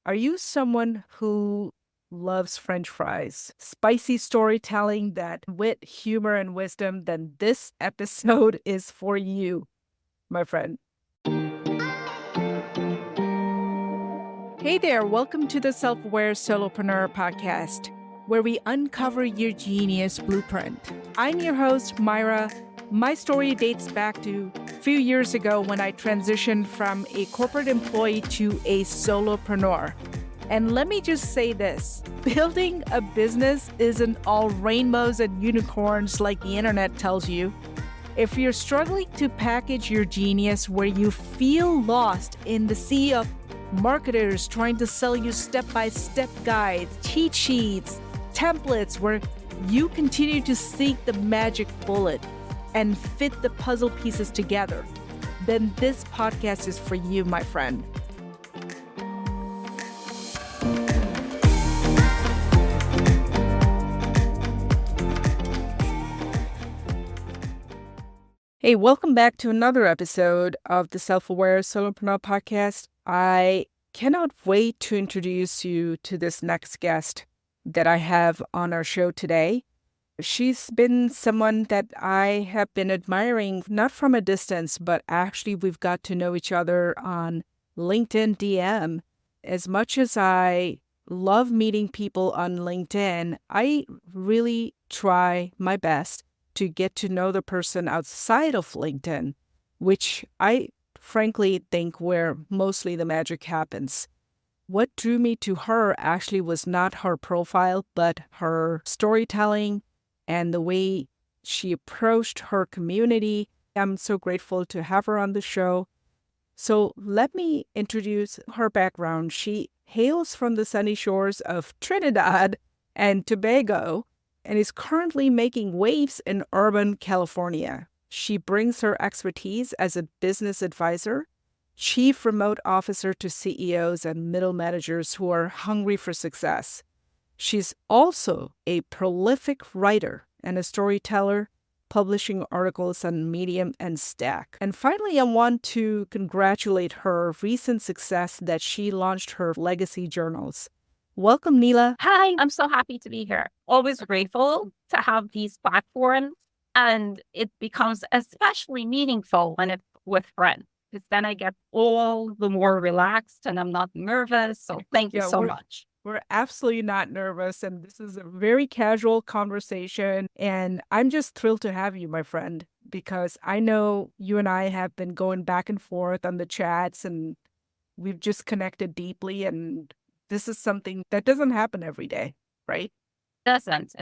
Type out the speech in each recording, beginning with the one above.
Are you someone who loves French fries, spicy storytelling that wit, humor, and wisdom? Then this episode is for you, my friend. Hey there, welcome to the Self-Aware Solopreneur podcast, where we uncover your genius blueprint. I'm your host, Humaira. My story dates back to a few years ago when I transitioned from a corporate employee to a solopreneur. And let me just say this, building a business isn't all rainbows and unicorns like the internet tells you. If you're struggling to package your genius where you feel lost in the sea of marketers trying to sell you step-by-step guides, cheat sheets, templates where you continue to seek the magic bullet and fit the puzzle pieces together, then this podcast is for you, my friend. Hey, welcome back to another episode of the Self-Aware Solopreneur podcast. I cannot wait to introduce you to this next guest that I have on our show today. She's been someone that I have been admiring, not from a distance, but actually we've got to know each other on LinkedIn DM. As much as I love meeting people on LinkedIn, I really try my best to get to know the person outside of LinkedIn, which I frankly think where mostly the magic happens. What drew me to her actually was not her profile, but her storytelling and the way she approached her community. I'm so grateful to have her on the show. So let me introduce her background. She hails from the sunny shores of Trinidad and Tobago and is currently making waves in urban California. She brings her expertise as a business advisor, chief remote officer to CEOs and middle managers who are hungry for success. She's also a prolific writer and a storyteller, publishing articles on Medium and Stack. And finally, I want to congratulate her recent success that she launched her legacy journals. Welcome, Neela. Hi, I'm so happy to be here. Always grateful to have these platforms, and it becomes especially meaningful when it's with friends, because then I get all the more relaxed and I'm not nervous. So thank you so much. We're absolutely not nervous, and this is a very casual conversation, and I'm just thrilled to have you, my friend, because I know you and I have been going back and forth on the chats, and we've just connected deeply, and this is something that doesn't happen every day, right? It doesn't.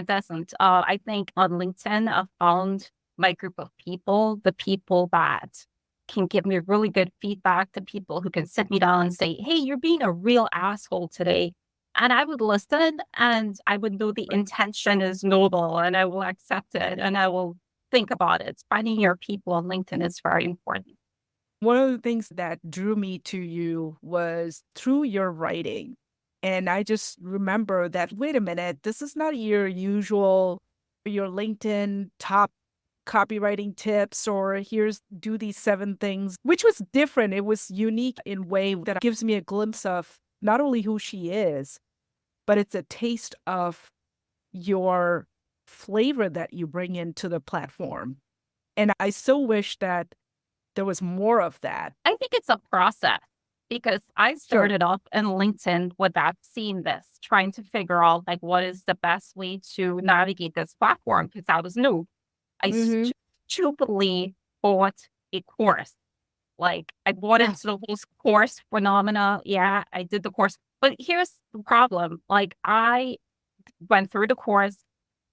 I think on LinkedIn, I've found my group of people, the people that can give me really good feedback, the people who can sit me down and say, hey, you're being a real asshole today. And I would listen and I would know the intention is noble and I will accept it and I will think about it. Finding your people on LinkedIn is very important. One of the things that drew me to you was through your writing. And I just remember that, wait a minute, this is not your usual, your LinkedIn top copywriting tips or do these 7 things, which was different. It was unique in a way that gives me a glimpse of not only who she is, but it's a taste of your flavor that you bring into the platform. And I so wish that there was more of that. I think it's a process because I started off in LinkedIn without seeing this, trying to figure out like what is the best way to navigate this platform because I was new. I stupidly bought a course. Like I bought into the whole course phenomena. Yeah, I did the course. But here's the problem. Like I went through the course.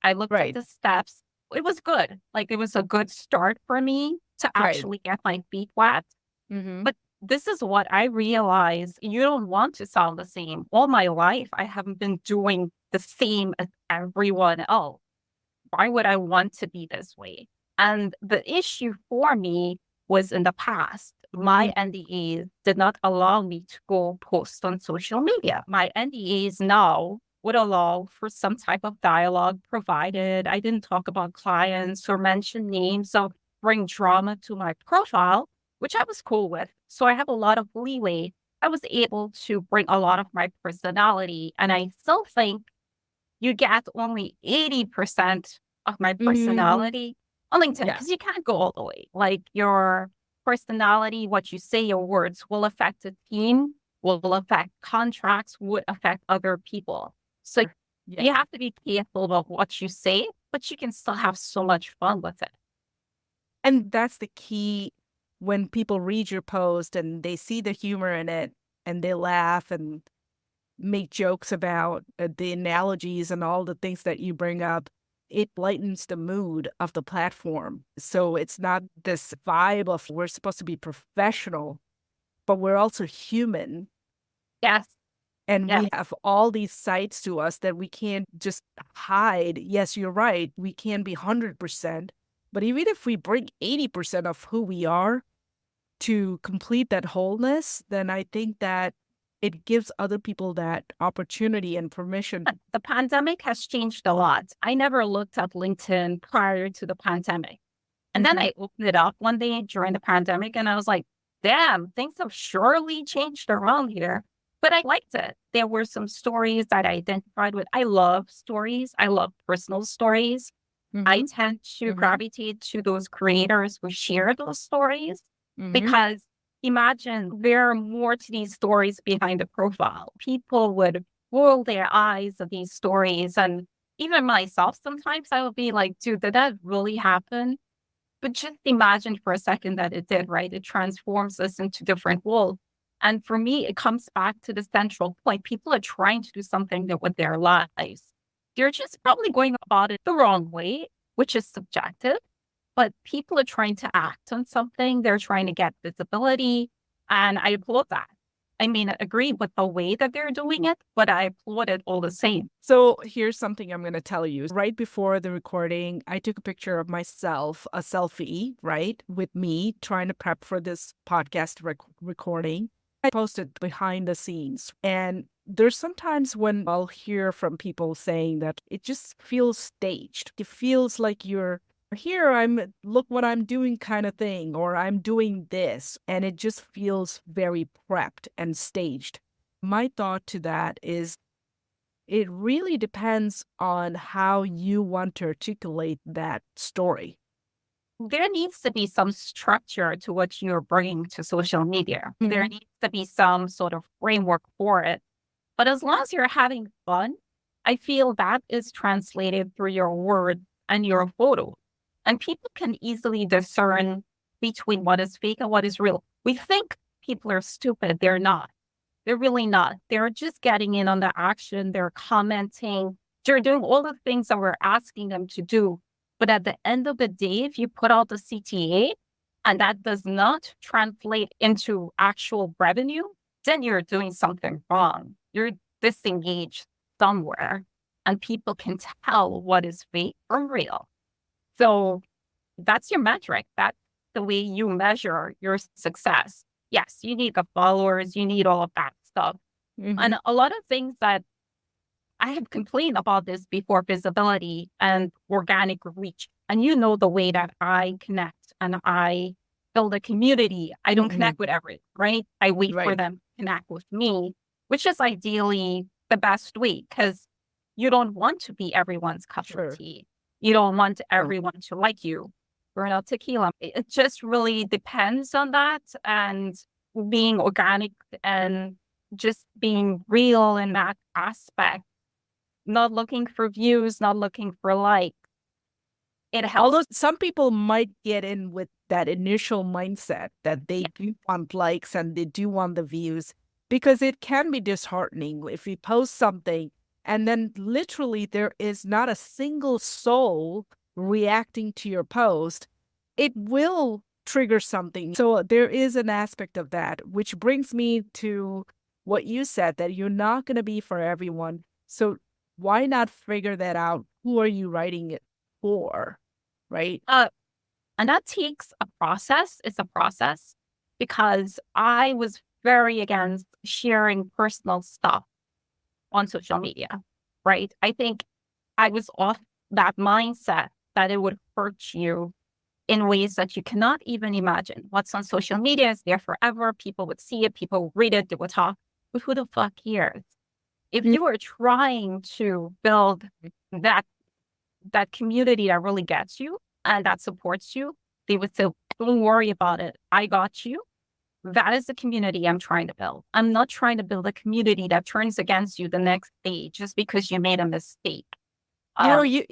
I looked at the steps. It was good. Like it was a good start for me to actually get my feet wet. But this is what I realized. You don't want to sound the same. All my life, I haven't been doing the same as everyone else. Why would I want to be this way? And the issue for me was in the past, my NDAs did not allow me to go post on social media. My NDAs now would allow for some type of dialogue provided I didn't talk about clients or mention names or bring drama to my profile, which I was cool with. So I have a lot of leeway I was able to bring a lot of my personality. And I still think you get only 80% of my Mm-hmm. personality on LinkedIn Yeah. because you can't go all the way. Like your personality, what you say, your words will affect a team, will affect contracts, would affect other people. So Yeah. you have to be careful of what you say, but you can still have so much fun with it. And that's the key when people read your post and they see the humor in it and they laugh and make jokes about the analogies and all the things that you bring up. It lightens the mood of the platform. So it's not this vibe of we're supposed to be professional, but we're also human. Yes, And yes. we have all these sides to us that we can't just hide. Yes, you're right. We can be 100%. But even if we bring 80% of who we are to complete that wholeness, then I think that it gives other people that opportunity and permission. The pandemic has changed a lot. I never looked at LinkedIn prior to the pandemic. And then Mhm. I opened it up one day during the pandemic and I was like, damn, things have surely changed around here. But I liked it. There were some stories that I identified with. I love stories. I love personal stories. I Mhm. tend to Mhm. gravitate to those creators who share those stories Mhm. because imagine there are more to these stories behind the profile. People would roll their eyes at these stories. And even myself, sometimes I would be like, dude, did that really happen? But just imagine for a second that it did, right? It transforms us into different worlds. And for me, it comes back to the central point. People are trying to do something that with their lives. They're just probably going about it the wrong way, which is subjective. But people are trying to act on something. They're trying to get visibility. And I applaud that. I mean, I agree with the way that they're doing it, but I applaud it all the same. So here's something I'm going to tell you. Right before the recording, I took a picture of myself, a selfie, right, with me trying to prep for this podcast recording. I posted behind the scenes. And there's sometimes when I'll hear from people saying that it just feels staged. It feels like you're here, look what I'm doing kind of thing, or I'm doing this. And it just feels very prepped and staged. My thought to that is it really depends on how you want to articulate that story. There needs to be some structure to what you're bringing to social media. There Mhm. needs to be some sort of framework for it. But as long as you're having fun, I feel that is translated through your word and your photo. And people can easily discern between what is fake and what is real. We think people are stupid. They're not. They're really not. They're just getting in on the action. They're commenting. They're doing all the things that we're asking them to do. But at the end of the day, if you put out the CTA and that does not translate into actual revenue, then you're doing something wrong. You're disengaged somewhere and people can tell what is fake from real. So that's your metric. That's the way you measure your success. Yes, you need the followers, you need all of that stuff. Mhm. And a lot of things that I have complained about this before visibility and organic reach. And you know the way that I connect and I build a community. I don't Mhm. connect with everyone, right? I wait for Right. them to connect with me, which is ideally the best way because you don't want to be everyone's cup of Sure. tea. You don't want Sure. everyone to like you. Burn out tequila. It just really depends on that and being organic and just being real in that aspect, not looking for views, not looking for likes. It helps. Although some people might get in with that initial mindset that they Yeah. do want likes and they do want the views, because it can be disheartening if you post something and then literally there is not a single soul reacting to your post. It will trigger something. So there is an aspect of that, which brings me to what you said, that you're not going to be for everyone. So why not figure that out? Who are you writing it for? Right? Uh, and that takes a process. It's a process because I was very against sharing personal stuff on social media, right? I think I was off that mindset that it would hurt you in ways that you cannot even imagine. What's on social media is there forever. People would see it, people would read it, they would talk. But who the fuck cares? If you are trying to build that community that really gets you and that supports you, they would say, don't worry about it. I got you. That is the community I'm trying to build. I'm not trying to build a community that turns against you the next day just because you made a mistake. You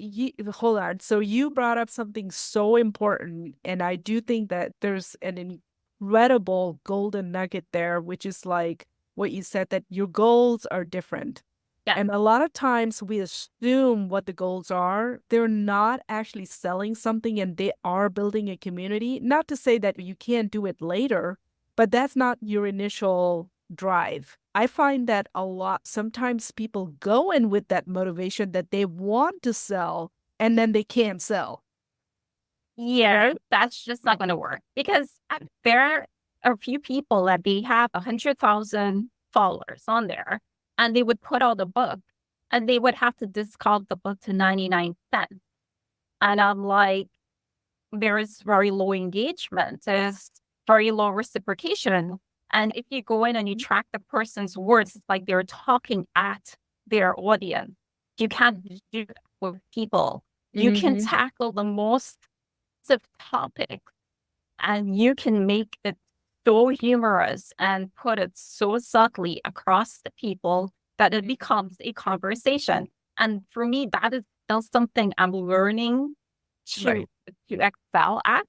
hold on. So you brought up something so important, and I do think that there's an incredible golden nugget there, which is like what you said, that your goals are different. Yeah. And a lot of times we assume what the goals are. They're not actually selling something, and they are building a community. Not to say that you can't do it later, but that's not your initial drive. I find that a lot. Sometimes people go in with that motivation that they want to sell, and then they can't sell. Yeah, that's just not going to work because there are a few people that they have 100,000 followers on there, and they would put out a book and they would have to discount the book to 99 cents. And I'm like, there is very low engagement. There's very low reciprocation. And if you go in and you track the person's words, it's like they're talking at their audience. You can't do that with people. You can tackle the most topics and you can make it so humorous and put it so subtly across the people that it becomes a conversation. And for me, that is still something I'm learning to excel at.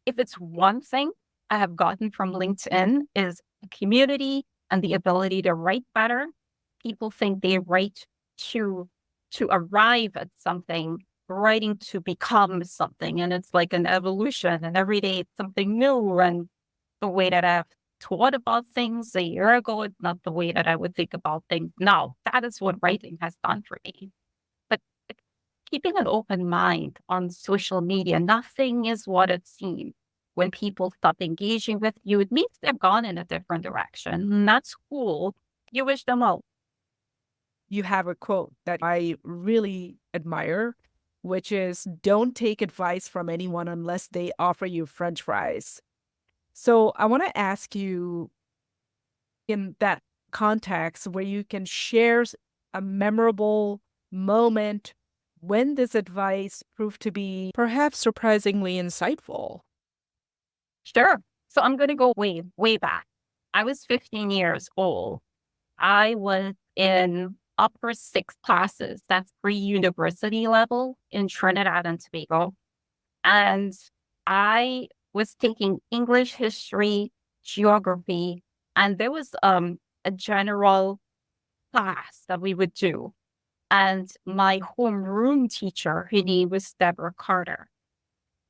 If it's one thing I have gotten from LinkedIn is a community and the ability to write better. People think they write to arrive at something, writing to become something. And it's like an evolution, and every day it's something new. And the way that I've thought about things a year ago, it's not the way that I would think about things now. That is what writing has done for me. But keeping an open mind on social media, nothing is what it seems. When people stop engaging with you, it means they've gone in a different direction. And that's cool. You wish them well. You have a quote that I really admire, which is, don't take advice from anyone unless they offer you French fries. So I want to ask you, in that context, where you can share a memorable moment when this advice proved to be perhaps surprisingly insightful. Sure. So I'm going to go way, way back. I was 15 years old. I was in upper six classes, that's pre-university level in Trinidad and Tobago. And I was taking English, history, geography, and there was a general class that we would do. And my homeroom teacher, her name was Deborah Carter.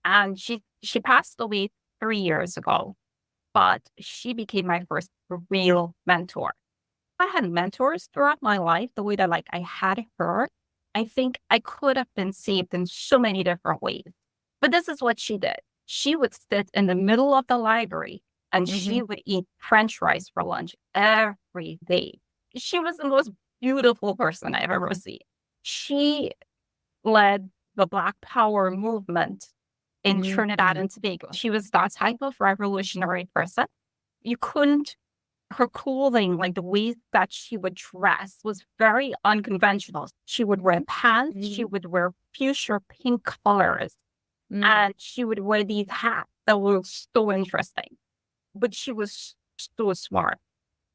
And she passed away 3 years ago, but she became my first real mentor. I had mentors throughout my life, the way that I had her. I think I could have been saved in so many different ways. But this is what she did. She would sit in the middle of the library and she would eat French fries for lunch every day. She was the most beautiful person I've ever seen. She led the Black Power movement in Trinidad and Tobago. She was that type of revolutionary person. You couldn't, her clothing, like the way that she would dress was very unconventional. She would wear pants, she would wear fuchsia pink colors, and she would wear these hats that were so interesting. But she was so smart.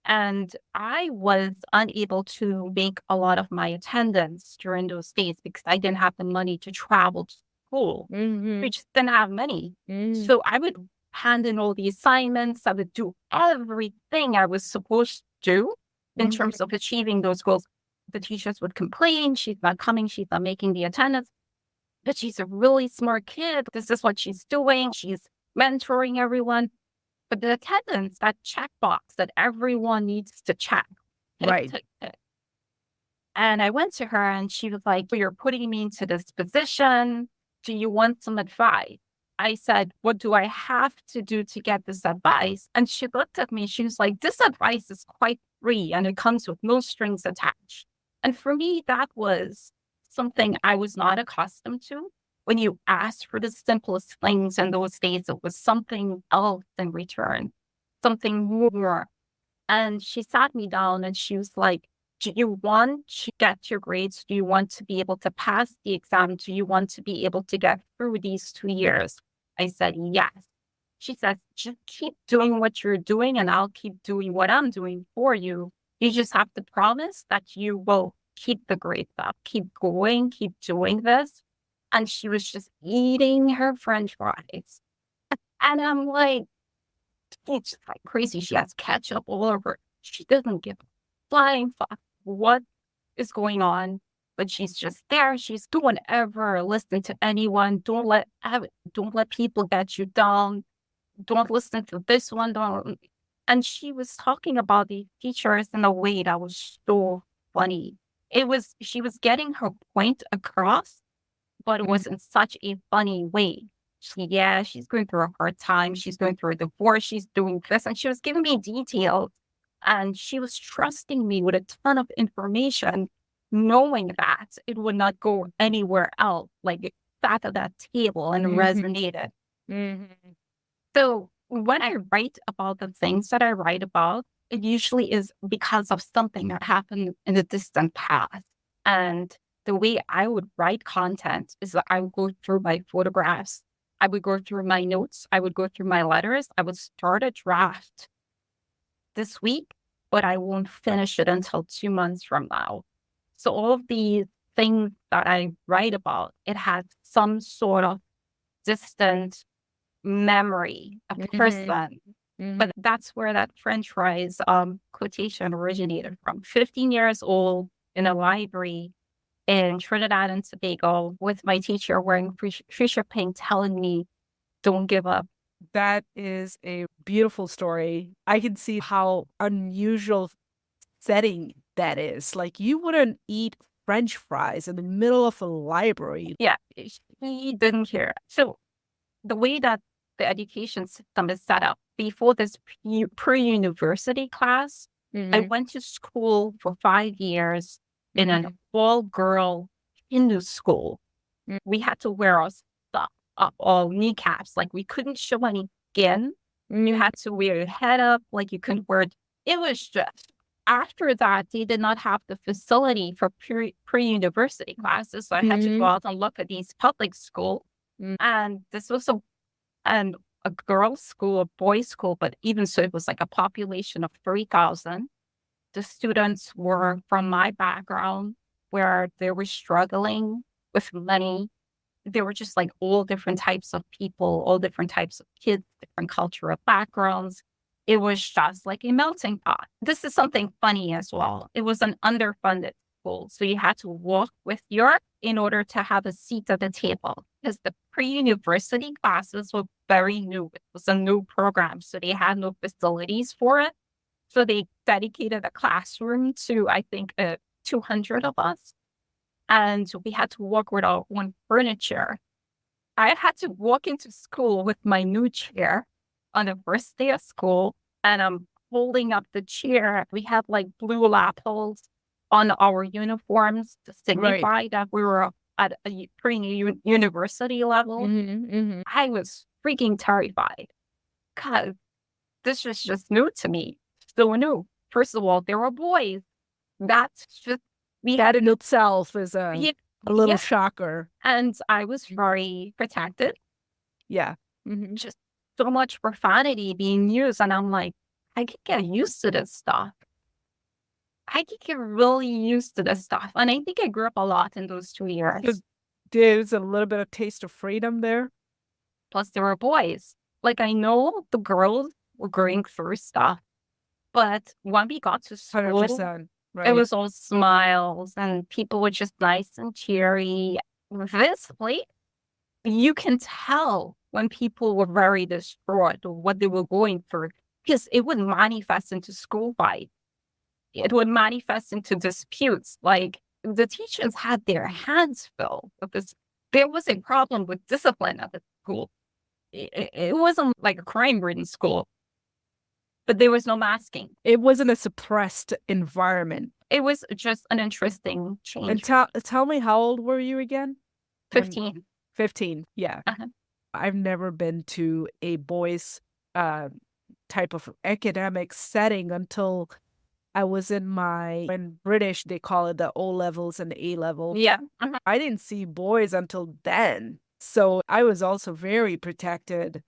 And I was unable to make a lot of my attendance during those days because I didn't have the money to travel to school. We just didn't have money. So I would hand in all the assignments. I would do everything I was supposed to do in terms of achieving those goals. The teachers would complain, she's not coming, she's not making the attendance. But she's a really smart kid. This is what she's doing. She's mentoring everyone. But the attendance, that checkbox that everyone needs to check. Right. And I went to her and she was like, you're putting me into this position. Do you want some advice? I said, what do I have to do to get this advice? And she looked at me. She was like, this advice is quite free and it comes with no strings attached. And for me, that was something I was not accustomed to. when you asked for the simplest things in those days, it was something else in return, something more. And she sat me down and she was like, do you want to get your grades? Do you want to be able to pass the exam? Do you want to be able to get through these 2 years? I said, yes. She says, just keep doing what you're doing and I'll keep doing what I'm doing for you. You just have to promise that you will keep the grades up, keep going, keep doing this. And she was just eating her French fries. And I'm like, it's just like crazy. She has ketchup all over. She doesn't give a flying fuck what is going on, but she's just there. She's doing ever listen to anyone. Don't let people get you down. Don't listen to this one. Don't. And she was talking about the teachers in a way that was so funny. She was getting her point across, but it was in such a funny way. She's going through a hard time. She's going through a divorce. She's doing this. And she was giving me details. And she was trusting me with a ton of information, knowing that it would not go anywhere else. Like it sat at that table and resonated. Mm-hmm. So when I write about the things that I write about, it usually is because of something that happened in the distant past. And the way I would write content is that I would go through my photographs. I would go through my notes. I would go through my letters. I would start a draft this week, but I won't finish it until 2 months from now. So all of these things that I write about, it has some sort of distant memory, a person. But that's where that French fries quotation originated from. 15 years old in a library in Trinidad and Tobago with my teacher wearing fuchsia pink telling me, don't give up. That is a beautiful story. I can see how unusual setting that is. Like you wouldn't eat French fries in the middle of a library. Yeah, he didn't care. So the way that the education system is set up, before this pre-university class, I went to school for 5 years in an all-girl Hindu school. We had to wear our stuff up, all kneecaps. Like we couldn't show any skin. You had to wear your head up, like you couldn't wear it. It was just, after that, they did not have the facility for pre-university classes. So I had to go out and look at these public schools. And this was a girls' school, a boys' school, but even so, it was like a population of 3,000. The students were from my background, where they were struggling with money. They were just like all different types of people, all different types of kids, different cultural backgrounds. It was just like a melting pot. This is something funny as well. It was an underfunded school. So you had to walk with Europe in order to have a seat at the table, because the pre-university classes were very new. It was a new program, so they had no facilities for it. So they dedicated a classroom to, I think, 200 of us. And we had to walk with our own furniture. I had to walk into school with my new chair on the first day of school, and I'm holding up the chair. We had like blue lapels on our uniforms to signify that we were at a pre-university level. I was freaking terrified because this was just new to me. So new. First of all, there were boys. That's just, that in itself is a little shocker. And I was very protected. Yeah. Just so much profanity being used. And I'm like, I can get used to this stuff. I can get really used to this stuff. And I think I grew up a lot in those 2 years. There's a little bit of taste of freedom there. Plus, there were boys. Like, I know the girls were going through stuff. But when we got to school, 100%, right. It was all smiles and people were just nice and cheery. This place, you can tell when people were very distraught or what they were going through, because it would manifest into school fights. It would manifest into disputes. Like the teachers had their hands full because there was a problem with discipline at the school. It wasn't like a crime-ridden school, but there was no masking. It wasn't a suppressed environment. It was just an interesting change. And tell me, how old were you again? 15. 15. Yeah. Uh-huh. I've never been to a boys' uh, type of academic setting until I was in British, they call it the O levels and A level. Yeah. Uh-huh. I didn't see boys until then. So I was also very protected.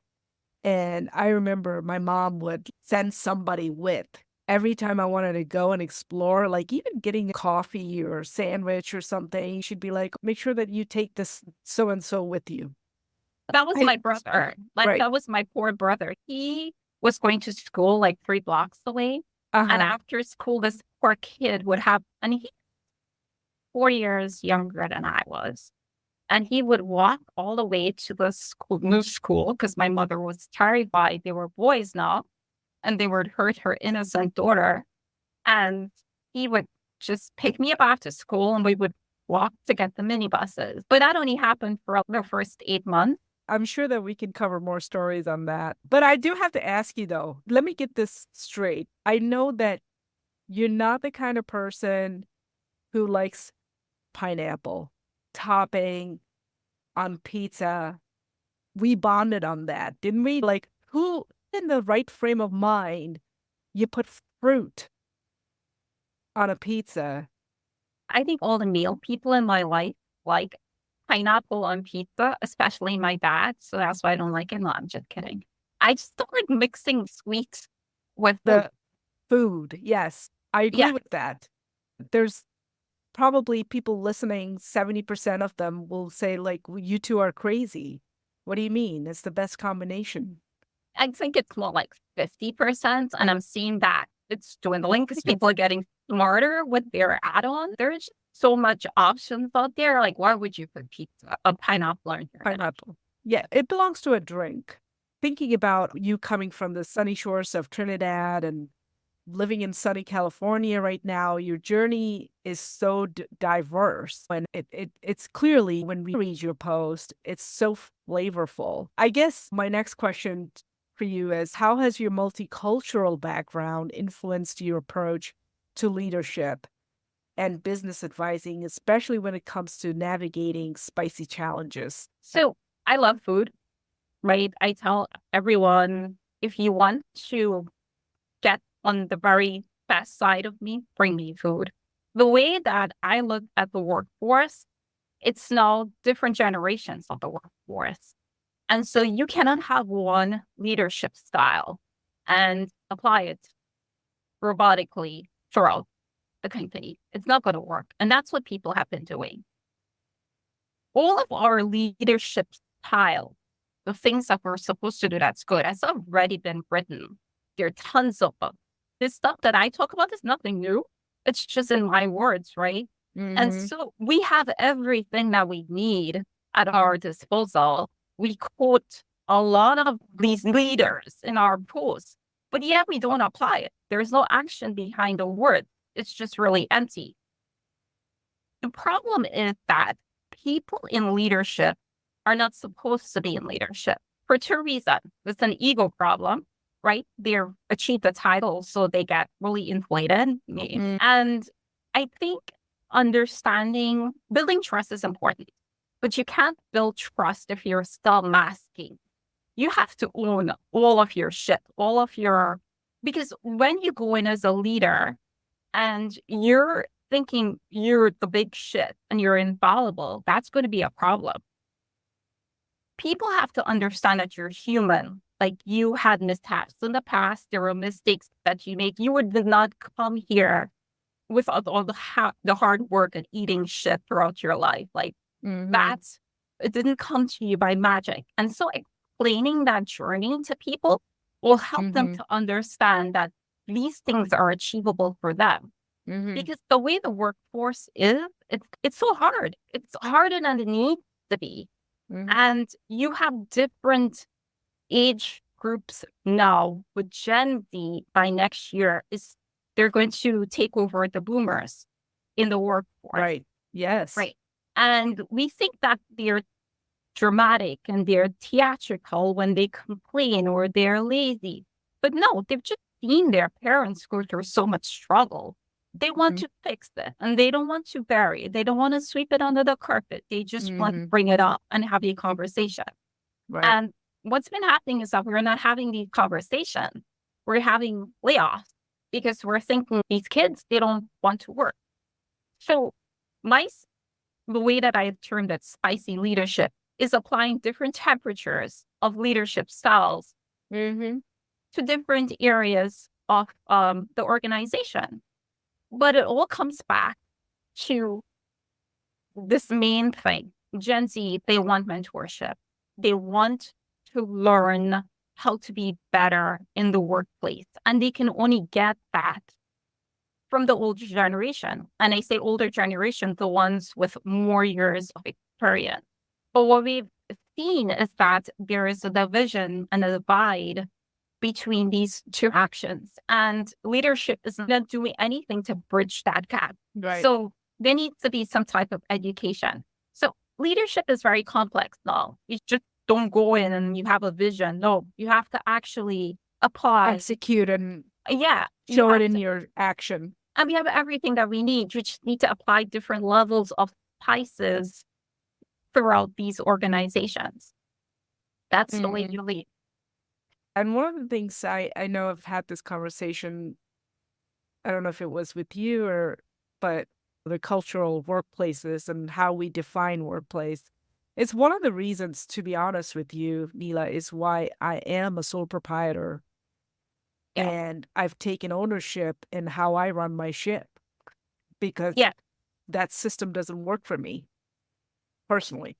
And I remember my mom would send somebody with every time I wanted to go and explore, like even getting coffee or sandwich or something. She'd be like, make sure that you take this so and so with you. That was I, my brother. Like, right. that was my poor brother. He was going to school like 3 blocks away. Uh And huh. after school, this poor kid would have, and he's 4 years younger than I was. And he would walk all the way to the school, new school, because my mother was terrified. They were boys now, and they would hurt her innocent daughter. And he would just pick me up after school, and we would walk to get the minibuses. But that only happened for the first 8 months. I'm sure that we can cover more stories on that. But I do have to ask you though, let me get this straight. I know that you're not the kind of person who likes pineapple topping on pizza. We bonded on that, didn't we? Like, who in the right frame of mind you put fruit on a pizza? I think all the male people in my life like pineapple on pizza, especially my dad. So that's why I don't like it. No, I'm just kidding. I just don't like mixing sweet with food. The food, yes, I agree Yeah, with that. There's probably people listening, 70% of them will say, like, "Well, you two are crazy." What do you mean? It's the best combination. I think it's more like 50%. And I'm seeing that it's dwindling because people are getting smarter with their add-ons. There's just so much options out there. Like, why would you put pizza, a pineapple on your head? Pineapple. Yeah, it belongs to a drink. Thinking about you coming from the sunny shores of Trinidad and living in sunny California right now, your journey is so diverse. And it's clearly, when we read your post, it's so flavorful. I guess my next question for you is, how has your multicultural background influenced your approach to leadership and business advising, especially when it comes to navigating spicy challenges? So I love food, right? I tell everyone, if you want to get on the very best side of me, bring me food. The way that I look at the workforce, it's now different generations of the workforce. And so you cannot have one leadership style and apply it robotically throughout the company. It's not going to work. And that's what people have been doing. All of our leadership style, the things that we're supposed to do that's good, has already been written. There are tons of books. This stuff that I talk about is nothing new. It's just in my words, right? And Mm-hmm. so we have everything that we need at our disposal. We quote a lot of these leaders in our posts, but yet we don't apply it. There's no action behind the word. It's just really empty. The problem is that people in leadership are not supposed to be in leadership for two reasons. It's an ego problem, right? They're achieved the title, so they get really inflated. Mm-hmm. And I think building trust is important, but you can't build trust if you're still masking. You have to own all of your shit, because when you go in as a leader and you're thinking you're the big shit and you're infallible, that's going to be a problem. People have to understand that you're human. Like, you had mishaps in the past. There were mistakes that you make. You did not come here without all the hard work and eating shit throughout your life. Like, Mm-hmm. it didn't come to you by magic. And so explaining that journey to people will help them Mm-hmm. to understand that these things are achievable for them. Mm-hmm. Because the way the workforce is, it's so hard. It's harder than it needs to be. Mm-hmm. And you have different age groups now. With Gen Z, by next year, they're going to take over the boomers in the workforce, Right. Yes. right? And we think that they're dramatic and they're theatrical when they complain or they're lazy. But no, they've just seen their parents go through so much struggle. They want to fix it and they don't want to bury it. They don't want to sweep it under the carpet. They just want to bring it up and have a conversation. Right. And what's been happening is that we're not having these conversations. We're having layoffs because we're thinking these kids, they don't want to work. So the way that I termed it spicy leadership is applying different temperatures of leadership styles to different areas of the organization. But it all comes back to this main thing. Gen Z, they want mentorship. They want to learn how to be better in the workplace. And they can only get that from the older generation. And I say older generation, the ones with more years of experience. But what we've seen is that there is a division and a divide between these two actions. And leadership is not doing anything to bridge that gap. Right. So there needs to be some type of education. So leadership is very complex now. You just don't go in and you have a vision. No, you have to actually apply. Execute and Yeah. show it in your action. And we have everything that we need. We just need to apply different levels of spices throughout these organizations. That's the way you lead. And one of the things I know I've had this conversation, I don't know if it was with you but the cultural workplaces and how we define workplace. It's one of the reasons, to be honest with you, Neela, is why I am a sole proprietor. Yeah. And I've taken ownership in how I run my ship because that system doesn't work for me personally.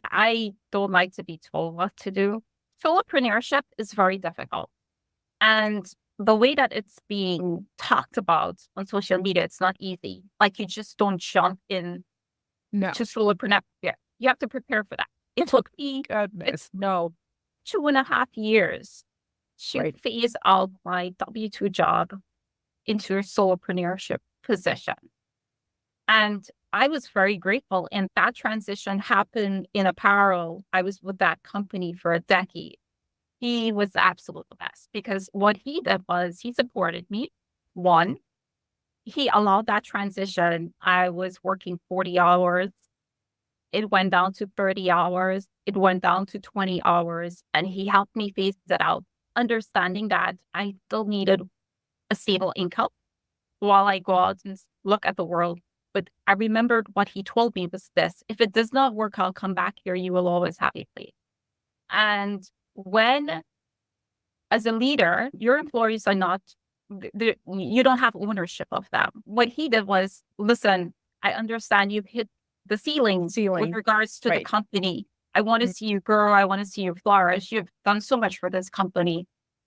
I don't like to be told what to do. Solopreneurship is very difficult. And the way that it's being talked about on social media, it's not easy. Like you just don't jump in to solopreneur. Yeah, you have to prepare for that. It took me 2.5 years to phase out my W-2 job into a solopreneurship position. And I was very grateful. And that transition happened in apparel. I was with that company for a decade. He was the absolute best because what he did was he supported me. One, he allowed that transition. I was working 40 hours. It went down to 30 hours. It went down to 20 hours. And he helped me phase it out, understanding that I still needed a stable income while I go out and look at the world. But I remembered what he told me was this: if it does not work, I'll come back here. You will always have a place. And when, as a leader, your employees are not, you don't have ownership of them. What he did was, listen, I understand you've hit the ceiling with regards to the company. I want to see you grow. I want to see you flourish. You've done so much for this company.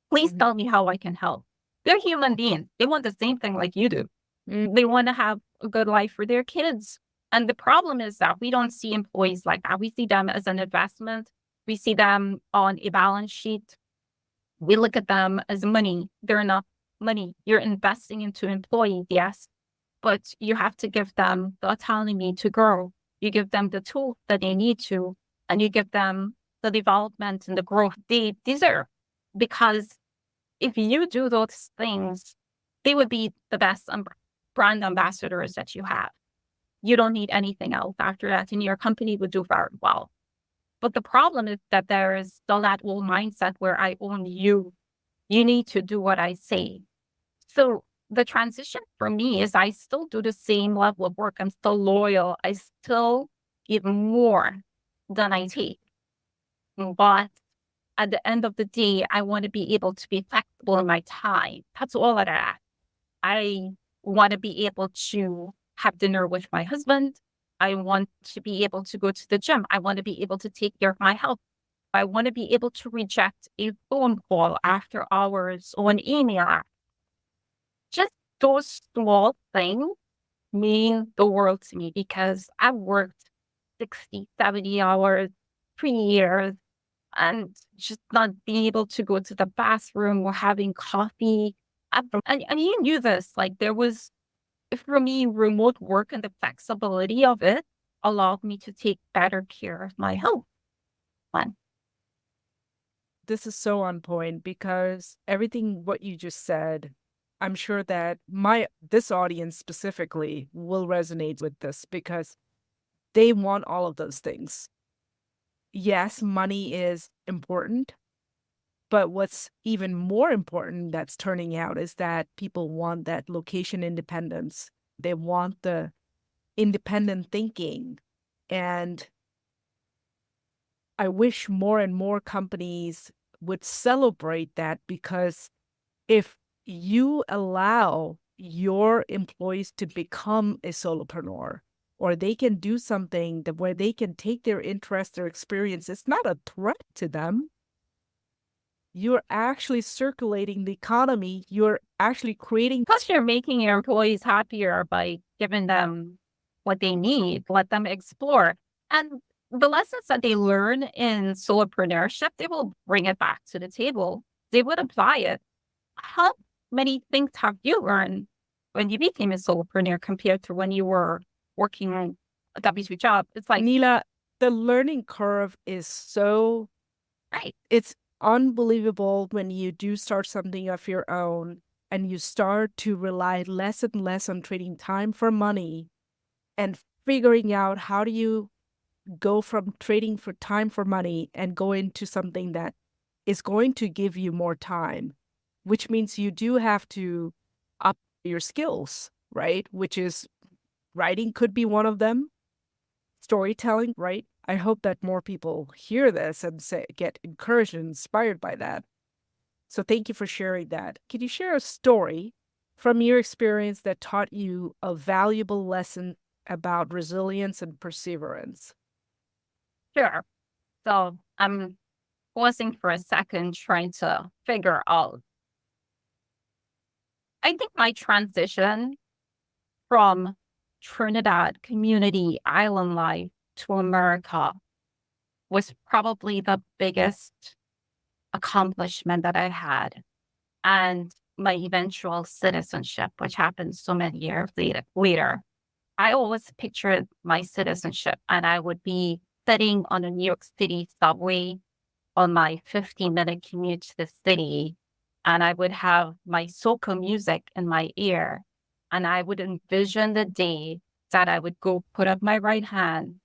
Please tell me how I can help. They're human beings. They want the same thing like you do. They want to have a good life for their kids. And the problem is that we don't see employees like that. We see them as an investment. We see them on a balance sheet. We look at them as money. They're not money. You're investing into employees, yes, but you have to give them the autonomy to grow. You give them the tools that they need to, and you give them the development and the growth they deserve. Because if you do those things, they would be the best brand ambassadors that you have. You don't need anything else after that, and your company would do very well. But the problem is that there is still that old mindset where I own you. You need to do what I say. So the transition for me is I still do the same level of work. I'm still loyal. I still give more than I take. But at the end of the day, I want to be able to be flexible in my time. That's all that I ask. I want to be able to have dinner with my husband. I want to be able to go to the gym. I want to be able to take care of my health. I want to be able to reject a phone call after hours or an email. Just those small things mean the world to me because I've worked 60, 70 hours, 3 years, and just not being able to go to the bathroom or having coffee. And you knew this, like there was, for me, remote work and the flexibility of it allowed me to take better care of my health. This is so on point because everything what you just said I'm sure that this audience specifically will resonate with this because they want all of those things. Yes, money is important, but what's even more important that's turning out is that people want that location independence. They want the independent thinking. And I wish more and more companies would celebrate that, because if you allow your employees to become a solopreneur, or they can do something that where they can take their interest, their experience, it's not a threat to them. You're actually circulating the economy. You're actually creating. Plus, you're making your employees happier by giving them what they need, let them explore. And the lessons that they learn in solopreneurship, they will bring it back to the table. They would apply it. How many things have you learned when you became a solopreneur compared to when you were working a W-2 job? It's like, Neela, the learning curve is so, right. it's unbelievable when you do start something of your own and you start to rely less and less on trading time for money and figuring out how do you go from trading for time for money and go into something that is going to give you more time, which means you do have to up your skills, right? Which is writing could be one of them, storytelling, right? I hope that more people hear this and get encouraged and inspired by that. So thank you for sharing that. Can you share a story from your experience that taught you a valuable lesson about resilience and perseverance? Sure. So I'm pausing for a second, trying to figure out. I think my transition from Trinidad community island life to America was probably the biggest accomplishment that I had. And my eventual citizenship, which happened so many years later. I always pictured my citizenship, and I would be sitting on a New York City subway on my 15-minute commute to the city, and I would have my soca music in my ear, and I would envision the day that I would go put up my right hand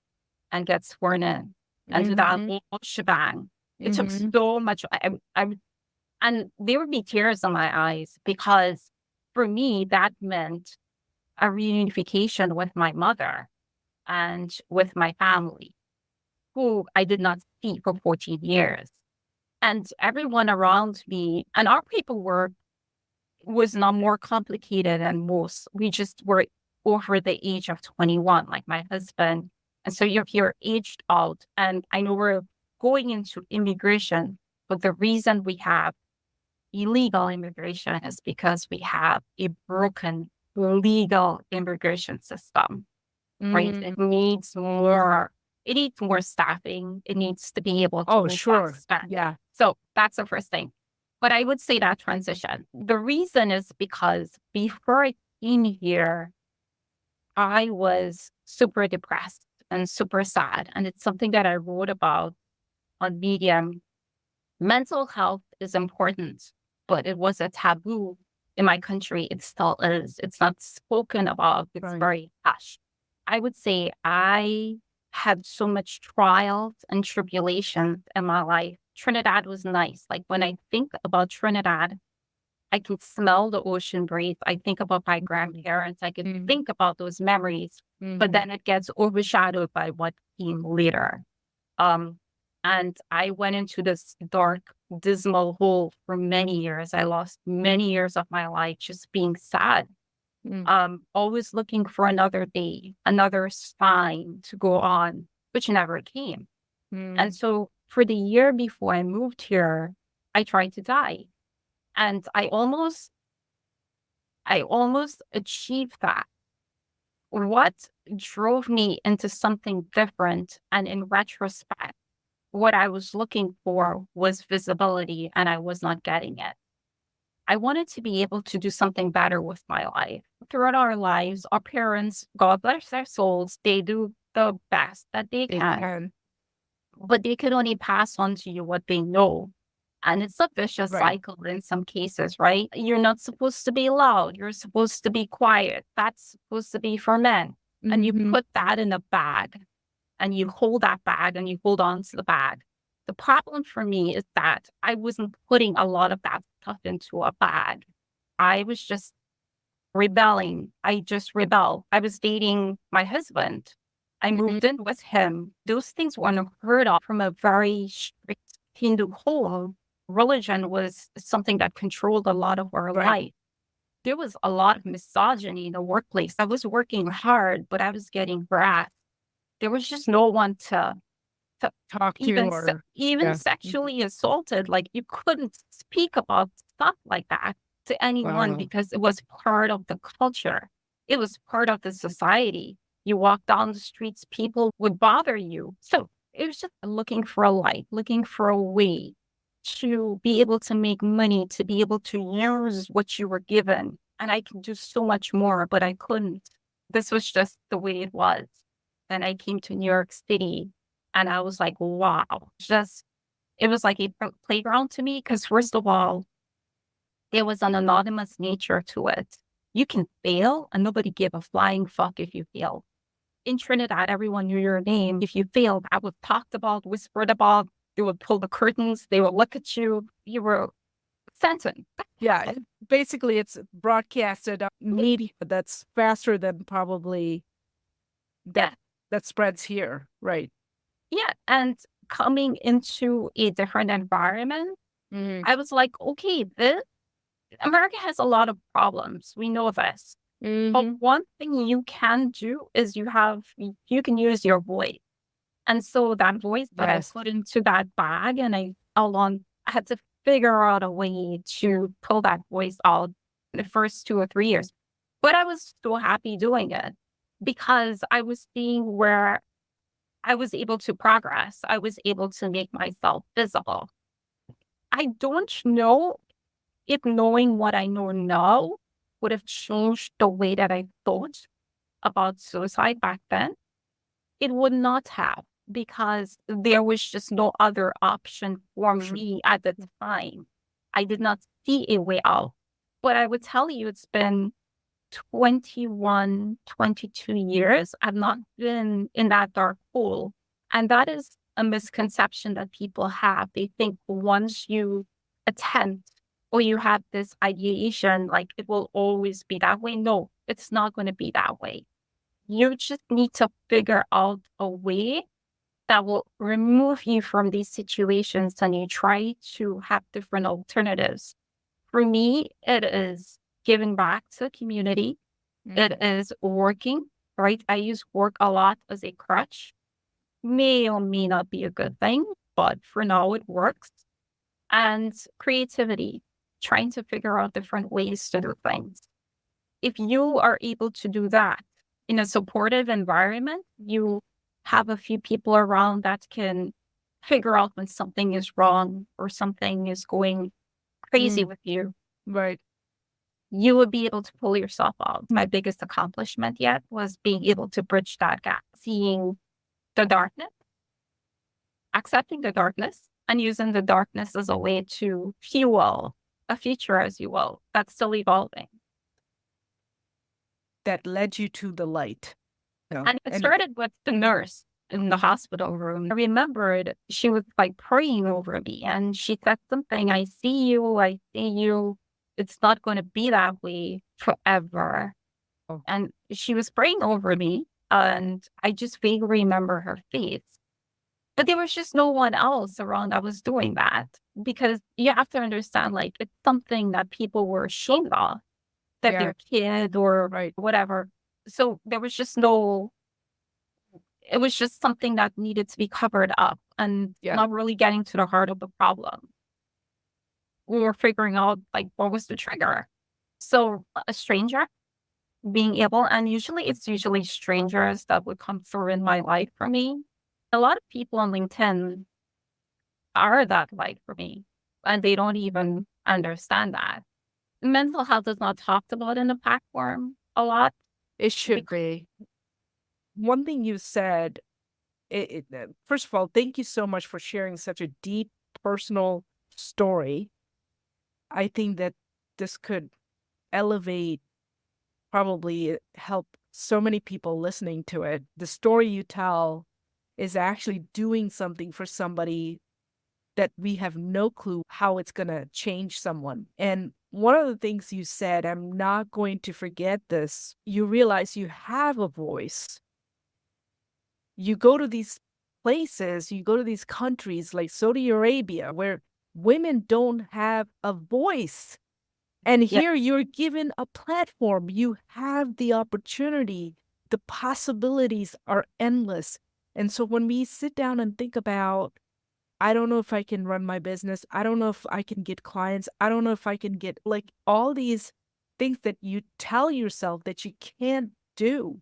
and get sworn in and do that whole shebang. It took so much. And there would be tears in my eyes, because for me, that meant a reunification with my mother and with my family, who I did not see for 14 years. And everyone around me, and our paperwork was not more complicated than most. We just were over the age of 21, like my husband. And so you're aged out. And I know we're going into immigration, but the reason we have illegal immigration is because we have a broken legal immigration system, right? It needs more. It needs more staffing. It needs to be able to. Oh, sure. Yeah. So that's the first thing. But I would say that transition. The reason is because before I came here, I was super depressed and super sad. And it's something that I wrote about on Medium. Mental health is important, but it was a taboo in my country. It still is. It's not spoken about. It's very hush. I would say I had so much trials and tribulations in my life. Trinidad was nice. Like when I think about Trinidad, I can smell the ocean breeze. I think about my grandparents. I can think about those memories, but then it gets overshadowed by what came later. And I went into this dark, dismal hole for many years. I lost many years of my life just being sad. Always looking for another day, another sign to go on, which never came. And so for the year before I moved here, I tried to die. And I almost achieved that. What drove me into something different, and in retrospect, what I was looking for was visibility, and I was not getting it. I wanted to be able to do something better with my life. Throughout our lives, our parents, God bless their souls, they do the best that they can. But they can only pass on to you what they know. And it's a vicious Right. cycle in some cases, right? You're not supposed to be loud. You're supposed to be quiet. That's supposed to be for men. And you Mm-hmm. put that in a bag and you hold that bag and you hold on to the bag. The problem for me is that I wasn't putting a lot of that stuff into a bag. I was just rebelling. I just rebelled. I was dating my husband. I Mm-hmm. moved in with him. Those things were unheard of from a very strict Hindu home. Religion was something that controlled a lot of our Right. life. There was a lot of misogyny in the workplace. I was working hard, but I was getting harassed. There was just no one to Talk to or even yeah. Mhm. sexually assaulted. Like you couldn't speak about stuff like that to anyone Wow. because it was part of the culture. It was part of the society. You walk down the streets, people would bother you. So it was just looking for a light, looking for a way to be able to make money, to be able to use what you were given. And I could do so much more, but I couldn't. This was just the way it was. Then I came to New York City and I was like, wow, just, it was like a playground to me. Because, first of all, there was an anonymous nature to it. You can fail and nobody give a flying fuck if you fail. In Trinidad, everyone knew your name. If you failed, I was talked about, whispered about. They would pull the curtains. They would look at you. You were sentenced. Yeah. Basically, it's broadcasted on media that's faster than probably that Yeah. that spreads here. Right. Yeah. And coming into a different environment, Mm-hmm. I was like, okay, this America has a lot of problems. We know this. But Mm-hmm. one thing you can do is you can use your voice. And so that voice that I Yes. put into that bag and I had to figure out a way to pull that voice out in the first 2 or 3 years. But I was so happy doing it because I was seeing where I was able to progress. I was able to make myself visible. I don't know if knowing what I know now would have changed the way that I thought about suicide back then. It would not have, because there was just no other option for me at the time. I did not see a way out. But I would tell you, it's been 21, 22 years. I've not been in that dark hole. And that is a misconception that people have. They think once you attempt or you have this ideation, like it will always be that way. No, it's not going to be that way. You just need to figure out a way that will remove you from these situations and you try to have different alternatives. For me, it is giving back to the community. Mm-hmm. It is working, right? I use work a lot as a crutch. May or may not be a good thing, but for now it works. And creativity, trying to figure out different ways to do things. If you are able to do that in a supportive environment, you have a few people around that can figure out when something is wrong or something is going crazy Mm. with you, Right. you would be able to pull yourself out. My biggest accomplishment yet was being able to bridge that gap, seeing the darkness, accepting the darkness, and using the darkness as a way to fuel a future, as you will, that's still evolving. That led you to the light. No. And it And started with the nurse in the hospital room. I remembered she was like praying over me and she said something, I see you, I see you. It's not going to be that way forever. oh, And she was praying over me and I just vaguely remember her face. But there was just no one else around that was doing that because you have to understand, like, it's something that people were ashamed of, that yeah. their kid or Right. whatever. So there was just no, it was just something that needed to be covered up and Yeah. not really getting to the heart of the problem. We were figuring out like what was the trigger. So a stranger being able, and it's usually strangers that would come through in my life for me. A lot of people on LinkedIn are that light for me, and they don't even understand that. Mental health is not talked about in the platform a lot. It should be. One thing you said, first of all, thank you so much for sharing such a deep, personal story. I think that this could elevate, probably help so many people listening to it. The story you tell is actually doing something for somebody that we have no clue how it's going to change someone. And one of the things you said, I'm not going to forget this, you realize you have a voice. You go to these places, you go to these countries like Saudi Arabia, where women don't have a voice. And Yeah. here you're given a platform. You have the opportunity. The possibilities are endless. And so when we sit down and think about, I don't know if I can run my business, I don't know if I can get clients, I don't know if I can get like all these things that you tell yourself that you can't do.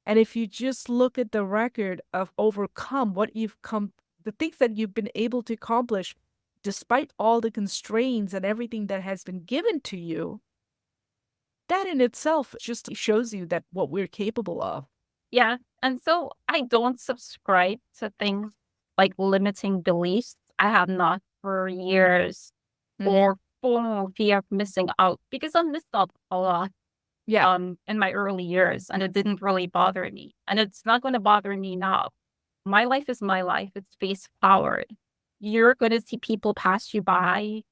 And if you just look at the record of overcome what you've come, the things that you've been able to accomplish, despite all the constraints and everything that has been given to you, that in itself just shows you that what we're capable of. Yeah. And so I don't subscribe to things like limiting beliefs. I have not for years, or fear of missing out, because I missed out a lot Yeah. in my early years, and it didn't really bother me. And it's not going to bother me now. My life is my life. It's face powered. You're going to see people pass you by,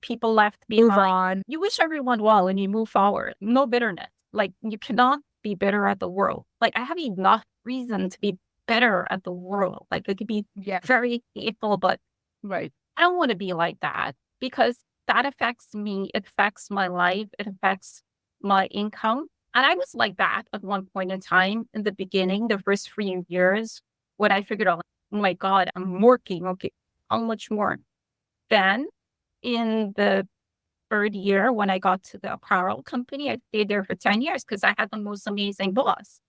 people left Move behind. on. You wish everyone well and you move forward. No bitterness. Like, you cannot be bitter at the world. Like, I have enough reason to be bitter at the world. Like, it could be Yeah. very hateful, but Right. I don't want to be like that, because that affects me. It affects my life. It affects my income. And I was like that at one point in time in the beginning, the first few years, when I figured out, oh my God, I'm working. Okay, how much more? Then in the third year, when I got to the apparel company, I stayed there for 10 years because I had the most amazing boss.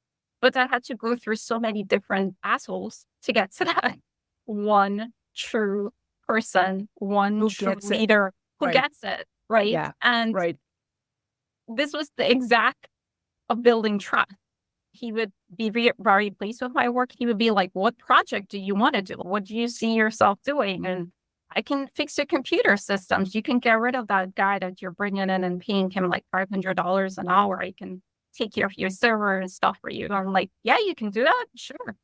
But I had to go through so many different assholes to get to that one true person, one Who true gets it? leader who Right. gets it, right? Yeah. And Right. this was the exact of building trust. He would be very pleased with my work. He would be like, what project do you want to do? What do you see yourself doing? And I can fix your computer systems. You can get rid of that guy that you're bringing in and paying him like $500 an hour. I can take care of your server and stuff for you. And I'm like, yeah, you can do that? Sure.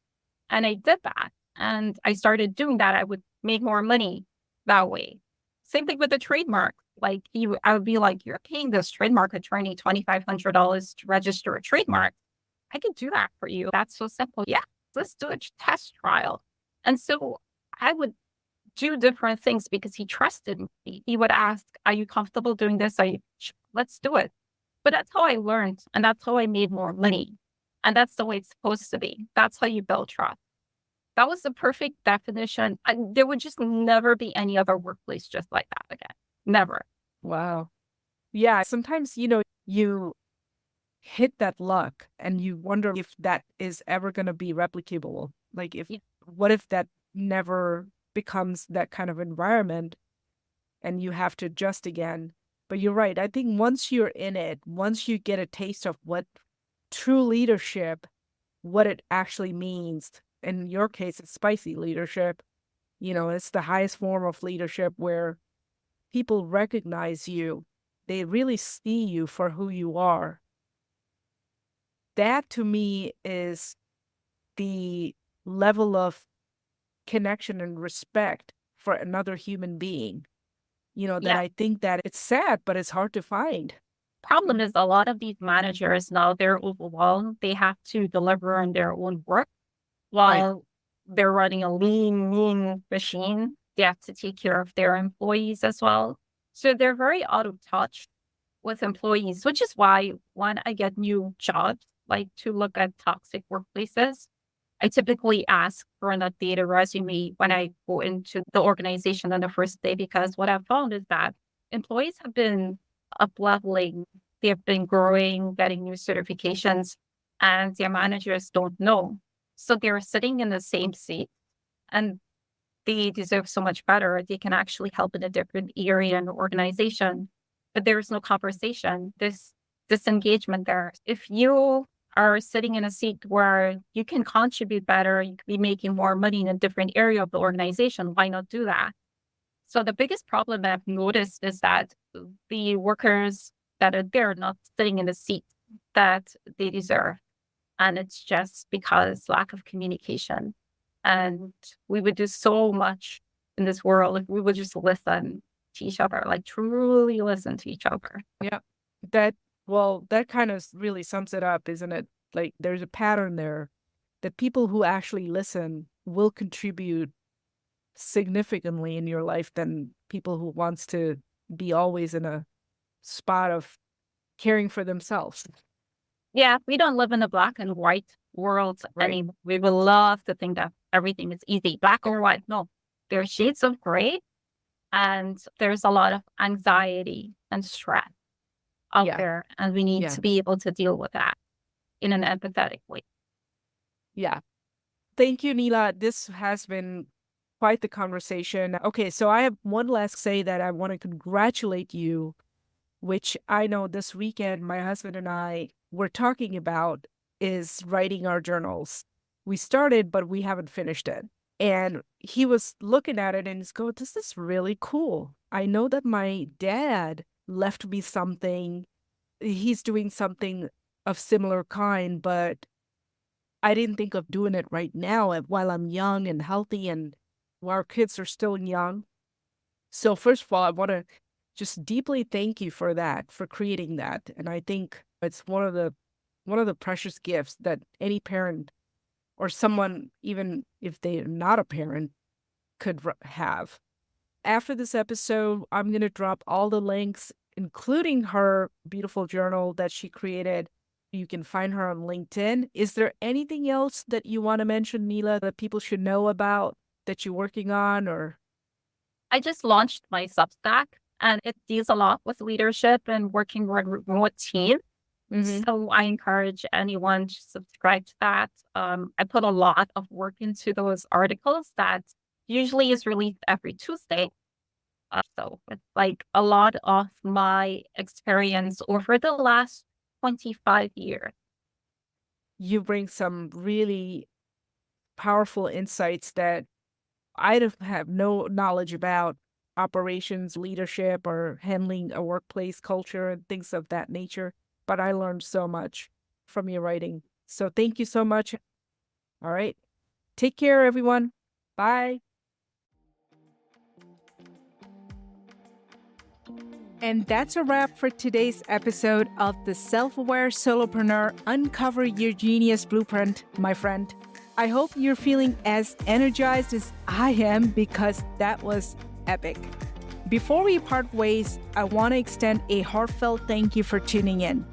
And I did that. And I started doing that. I would make more money that way. Same thing with the trademark. Like, I would be like, you're paying this trademark attorney $2,500 to register a trademark. I can do that for you. That's so simple. Yeah, let's do a test trial. And so I would do different things because he trusted me. He would ask, are you comfortable doing this? Let's do it. But that's how I learned. And that's how I made more money. And that's the way it's supposed to be. That's how you build trust. That was the perfect definition. There would just never be any other workplace just like that again. Never. Wow. Yeah. Sometimes, you hit that luck and you wonder if that is ever going to be replicable. Like, Yeah. what if that never becomes that kind of environment and you have to adjust again? But you're right. I think once you're in it, once you get a taste of what true leadership, what it actually means, in your case, it's spicy leadership. It's the highest form of leadership where people recognize you. They really see you for who you are. That to me is the level of connection and respect for another human being, that Yeah. I think that it's sad, but it's hard to find. Problem is, a lot of these managers now, they're overwhelmed. They have to deliver on their own work Right. while they're running a lean machine. They have to take care of their employees as well. So they're very out of touch with employees, which is why when I get new jobs, like to look at toxic workplaces, I typically ask for an updated resume when I go into the organization on the first day, because what I've found is that employees have been up leveling, they have been growing, getting new certifications, and their managers don't know. So they're sitting in the same seat, and they deserve so much better. They can actually help in a different area in the organization, but there is no conversation. This disengagement there. If you are sitting in a seat where you can contribute better, you could be making more money in a different area of the organization, why not do that? So the biggest problem I've noticed is that the workers that are there are not sitting in the seat that they deserve. And it's just because lack of communication. And we would do so much in this world if we would just listen to each other, like truly listen to each other. Yeah. That, well, that kind of really sums it up, isn't it? Like there's a pattern there that people who actually listen will contribute significantly in your life than people who wants to be always in a spot of caring for themselves. Yeah, we don't live in a black and white world Right. anymore. We would love to think that everything is easy, black or white. No, there are shades of gray, and there's a lot of anxiety and stress out Yeah. there, and we need Yeah. to be able to deal with that in an empathetic way. Yeah. Thank you, Neela. This has been quite the conversation. Okay, so I have one last say that I want to congratulate you, which I know this weekend my husband and I were talking about is writing our journals. We started, but we haven't finished it. And he was looking at it and he's going, this is really cool. I know that my dad left me something. He's doing something of similar kind, but I didn't think of doing it right now while I'm young and healthy and while our kids are still young. So first of all, I want to just deeply thank you for that, for creating that. And I think it's one of the precious gifts that any parent or someone, even if they're not a parent, could have. After this episode, I'm going to drop all the links, including her beautiful journal that she created. You can find her on LinkedIn. Is there anything else that you want to mention, Neela, that people should know about that you're working on? Or I just launched my Substack, and it deals a lot with leadership and working with remote team. So I encourage anyone to subscribe to that. I put a lot of work into those articles that usually is released every Tuesday. So it's like a lot of my experience over the last 25 years. you bring some really powerful insights that I'd have no knowledge about operations, leadership, or handling a workplace culture and things of that nature. But I learned so much from your writing. So thank you so much. All right. Take care, everyone. Bye. And that's a wrap for today's episode of the Self-Aware Solopreneur Uncover Your Genius Blueprint, my friend. I hope you're feeling as energized as I am because that was epic. Before we part ways, I want to extend a heartfelt thank you for tuning in.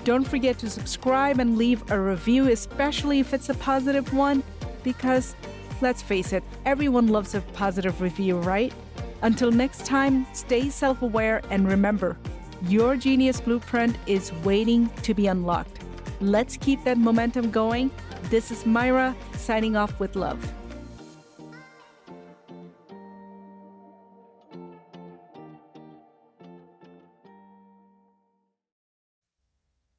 Don't forget to subscribe and leave a review, especially if it's a positive one, because let's face it, everyone loves a positive review, right? Until next time, stay self-aware and remember, your genius blueprint is waiting to be unlocked. Let's keep that momentum going. This is Humaira signing off with love.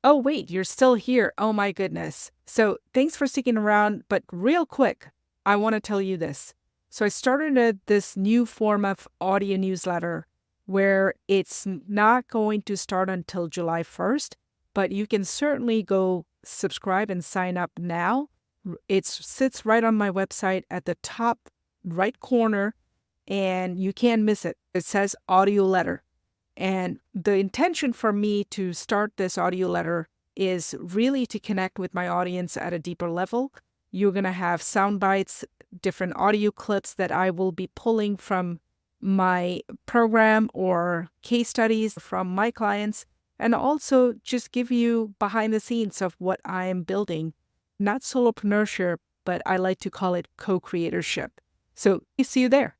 Oh, wait, you're still here. Oh my goodness. So thanks for sticking around, but real quick, I want to tell you this. So I started this new form of audio newsletter where it's not going to start until July 1st, but you can certainly go subscribe and sign up now. It sits right on my website at the top right corner, and you can't miss it. It says audio letter. And the intention for me to start this audio letter is really to connect with my audience at a deeper level. You're going to have sound bites, different audio clips that I will be pulling from my program or case studies from my clients, and also just give you behind the scenes of what I am building. Not solopreneurship, but I like to call it co-creatorship. So see you there.